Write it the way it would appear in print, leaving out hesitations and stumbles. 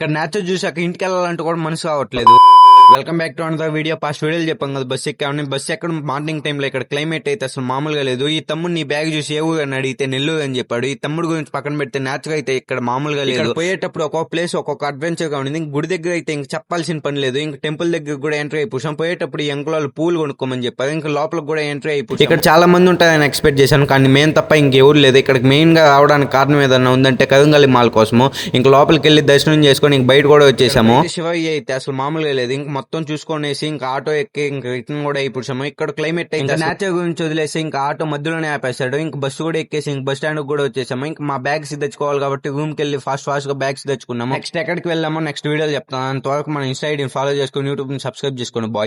ఇక్కడ నేచర్ చూసాక ఇంటికి వెళ్ళాలంటే కూడా మనసు కావట్లేదు. Welcome back to another video. Past వీడియోలు చెప్పాం కదా బస్ ఎక్కామని. బస్ ఎక్కడ మార్నింగ్ టైంలో ఇక్కడ క్లైమేట్ అయితే అసలు మామూలుగా లేదు. ఈ తమ్ముడు నీ బ్యాగ్ చూసి ఏ ఊరు అని అడిగితే నెల్లూరు అని చెప్పాడు. ఈ తమ్ముడు గురించి పక్కన పెడితే నేచర్ అయితే ఇక్కడ మామూలుగా లేదు. పోయేటప్పుడు ఒక్కొక్క ప్లేస్ ఒక్కొక్క అడ్వెంచర్ గా ఉంది. గుడి దగ్గర అయితే ఇంక చెప్పాల్సిన పని లేదు. ఇంక టెంపుల్ దగ్గర కూడా ఎంట్రీ అయిపోయాం. పోయేటప్పుడు ఈ అంకుల్ పూలు కొనుక్కోమని చెప్పారు. ఇంకా లోపలికి కూడా ఎంట్రీ అయిపోయి ఇక్కడ చాలా మంది ఉంటారని ఎక్స్పెక్ట్ చేశాను, కానీ మేము తప్ప ఇంకెవరు లేదు. ఇక్కడికి మెయిన్ గా రావడానికి కారణం ఏదన్నా ఉందంటే కరుంగలి మాల్ కోసము. ఇంక లోపలికి వెళ్ళి దర్శనం చేసుకొని ఇంక బయట కూడా వచ్చేసాము. శివయ్య అయితే అసలు మామూలుగా లేదు. ఇంక మొత్తం చూసుకొనేసి ఇంకా ఆటో ఎక్కి ఇంకా రిటర్న్ కూడా అయిపోయాము. ఇక్కడ క్లైమేట్ ఇంకా నేచర్ గురించి వదిలేసి ఇంకా ఆటో మధ్యలోనే ఆపేశాడు. ఇంక బస్సు కూడా ఎక్కేసి ఇంక బస్ స్టాండ్ కూడా వచ్చేసాము. ఇంకా మా బ్యాగ్స్ తెచ్చుకోవాలి కాబట్టి రూమ్ కి వెళ్ళి ఫాస్ట్ గా బ్యాగ్స్ తెచ్చుకున్నాము. నెక్స్ట్ ఎక్కడికి వెళ్ళామో నెక్స్ట్ వీడియోలు చెప్తాను. అంతవరకు మన ఇన్స్టా ఐడిని ఫాలో చేసుకుని యూట్యూబ్ ని సబ్స్క్రైబ్ చేసుకోండి బాయ్.